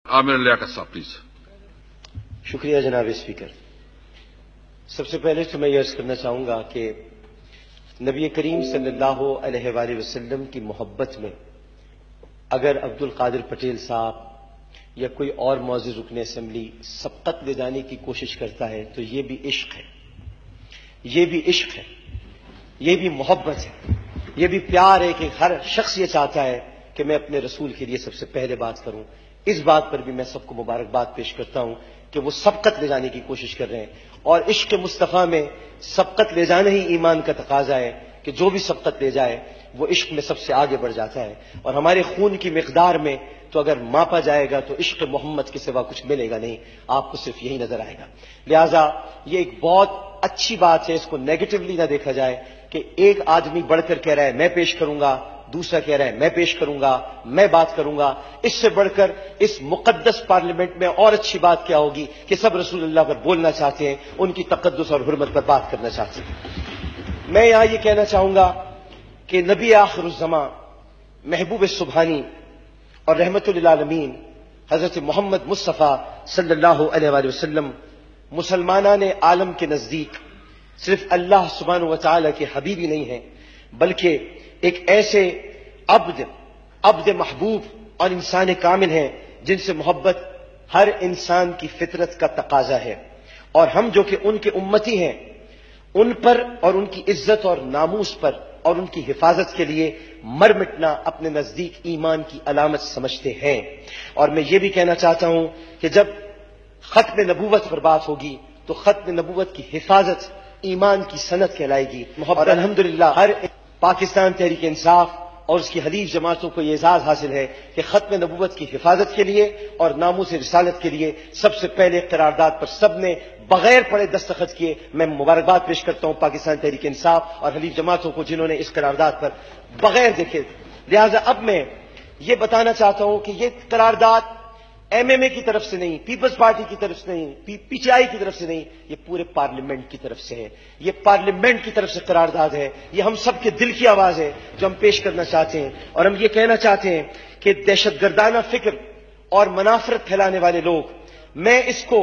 आमिर लियाकत साहब प्लीज। शुक्रिया जनाब स्पीकर। सबसे पहले तो मैं ये अर्ज करना चाहूंगा कि नबी करीम सल्लल्लाहु अलैहि वसल्लम की मोहब्बत में अगर अब्दुल कादिर पटेल साहब या कोई और मौजूद रुकने असेंबली सबकत ले जाने की कोशिश करता है तो ये भी इश्क है, ये भी इश्क है, ये भी मोहब्बत है, ये भी प्यार है कि हर शख्स ये चाहता है कि मैं अपने रसूल के लिए सबसे पहले बात करूं। इस बात पर भी मैं सबको मुबारकबाद पेश करता हूं कि वो सबकत ले जाने की कोशिश कर रहे हैं और इश्क मुस्तफा में सबकत ले जाना ही ईमान का तकाजा है कि जो भी सबकत ले जाए वो इश्क में सबसे आगे बढ़ जाता है। और हमारे खून की मिकदार में तो अगर मापा जाएगा तो इश्क मोहम्मद के सिवा कुछ मिलेगा नहीं, आपको सिर्फ यही नजर आएगा। लिहाजा ये एक बहुत अच्छी बात है, इसको नेगेटिवली ना देखा जाए कि एक आदमी बढ़कर कह रहा है मैं पेश करूंगा, दूसरा कह रहा है मैं पेश करूंगा, मैं बात करूंगा। इससे बढ़कर इस मुकद्दस पार्लियामेंट में और अच्छी बात क्या होगी कि सब रसूलुल्लाह पर बोलना चाहते हैं, उनकी तकद्दुस और हुर्मत पर बात करना चाहते हैं। मैं यहां ये कहना चाहूंगा कि नबी आखिरुज़्ज़मा महबूब सुबहानी और रहमतुल लिल आलमीन हजरत मोहम्मद मुस्तफा सल्लल्लाहु अलैहि वसल्लम मुसलमानाने आलम के नजदीक सिर्फ अल्लाह सुब्हानहू व तआला के हबीब ही नहीं है, बल्कि एक ऐसे अब्द महबूब और इंसान कामिल हैं जिनसे मोहब्बत हर इंसान की फितरत का तकाजा है। और हम जो कि उनके उम्मती हैं, उन पर और उनकी इज्जत और नामूस पर और उनकी हिफाजत के लिए मर मिटना अपने नजदीक ईमान की अलामत समझते हैं। और मैं ये भी कहना चाहता हूं कि जब खत्म नबूवत पर बात होगी तो खत्म नबूवत की हिफाजत ईमान की सनत कहलाएगी। और अल्हम्दुलिल्लाह हर पाकिस्तान तहरीक इंसाफ और उसकी हलीफ जमातों को यह एजाज हासिल है कि खत्म नबूवत की हिफाजत के लिए और नामूस रिसालत के लिए सबसे पहले करारदाद पर सबने बगैर पढ़े दस्तखत किए। मैं मुबारकबाद पेश करता हूं पाकिस्तान तहरीक इंसाफ और हलीफ जमातों को जिन्होंने इस करारदाद पर बगैर देखे। लिहाजा अब मैं ये बताना चाहता हूं कि ये करारदाद एमएमए की तरफ से नहीं, पीपल्स पार्टी की तरफ से नहीं, पीटीआई की तरफ से नहीं, ये पूरे पार्लियामेंट की तरफ से है। ये पार्लियामेंट की तरफ से करारदाद है, ये हम सब के दिल की आवाज है जो हम पेश करना चाहते हैं। और हम ये कहना चाहते हैं कि दहशतगर्दाना फिक्र और मनाफरत फैलाने वाले लोग, मैं इसको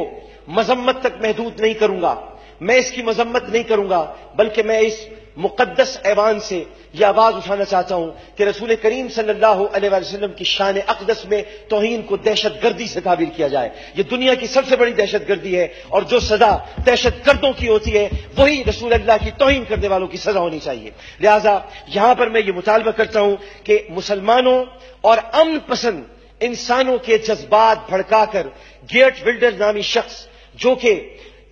मजम्मत तक महदूद नहीं करूंगा, मैं इसकी मजम्मत नहीं करूंगा, बल्कि मैं इस मुकद्दस ऐवान से यह आवाज उठाना चाहता हूं कि रसूल करीम सल्लल्लाहु अलैहि वसल्लम की शान अक़दस में तौहीन को दहशतगर्दी से ताबीर किया जाए। यह दुनिया की सबसे बड़ी दहशतगर्दी है और जो सजा दहशतगर्दों की होती है वही रसूल अल्लाह की तौहीन करने वालों की सजा होनी चाहिए। लिहाजा यहां पर मैं ये मुतालबा करता हूं कि मुसलमानों और अमन पसंद इंसानों के जज्बात भड़काकर गेट विल्डर नामी शख्स जो कि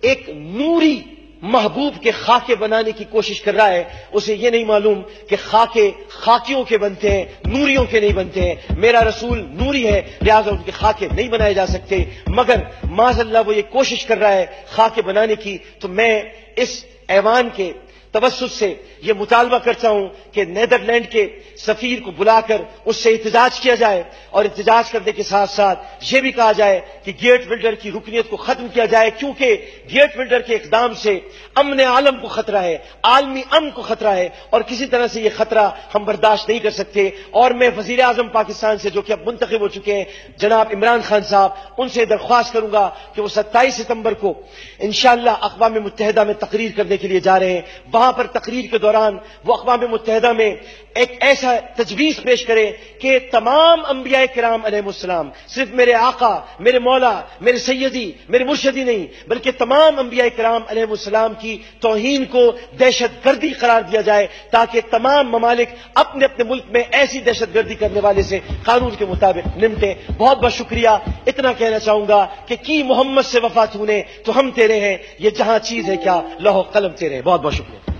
एक नूरी महबूब के खाके बनाने की कोशिश कर रहा है, उसे यह नहीं मालूम कि खाके खाकियों के बनते हैं, नूरियों के नहीं बनते हैं। मेरा रसूल नूरी है, लिहाजा उनके खाके नहीं बनाए जा सकते। मगर माज़अल्लाह वो ये कोशिश कर रहा है खाके बनाने की, तो मैं इस ऐवान के तवस्सुत से यह मुतालबा करता हूं कि नीदरलैंड के सफीर को बुलाकर उससे एहतजाज किया जाए और एहतजाज करने के साथ साथ यह भी कहा जाए कि गेट बिल्डर की रुकनीत को खत्म किया जाए, क्योंकि गेट बिल्डर के इकदाम से अमन आलम को खतरा है, आलमी अमन को खतरा है और किसी तरह से यह खतरा हम बर्दाश्त नहीं कर सकते। और मैं वजीर आजम पाकिस्तान से जो कि अब मुंतखब हो चुके हैं जनाब इमरान खान साहब, उनसे दरख्वास्त करूंगा कि वो 27 सितंबर को इंशाअल्लाह अक़वाम मुत्तहिदा में तकरीर करने के लिए जा रहे हैं। वहां पर तकरीर के दौरान वो अक़वाम मुत्तहिदा में एक ऐसा तजवीज पेश करें कि तमाम अंबिया किराम अलैहिमुस्सलाम, सिर्फ मेरे आका, मेरे मौला, मेरे सैयदी, मेरे मुर्शदी नहीं, बल्कि तमाम अंबिया किराम अलैहिमुस्सलाम की तौहीन को दहशतगर्दी करार दिया जाए, ताकि तमाम ममालिक अपने अपने मुल्क में ऐसी दहशतगर्दी करने वाले से कानून के मुताबिक निपटे। बहुत बहुत शुक्रिया। इतना कहना चाहूंगा कि की मोहम्मद से वफा तूने तो हम तेरे हैं, ये जहां चीज है क्या लौह कलम तेरे हैं। बहुत बहुत शुक्रिया।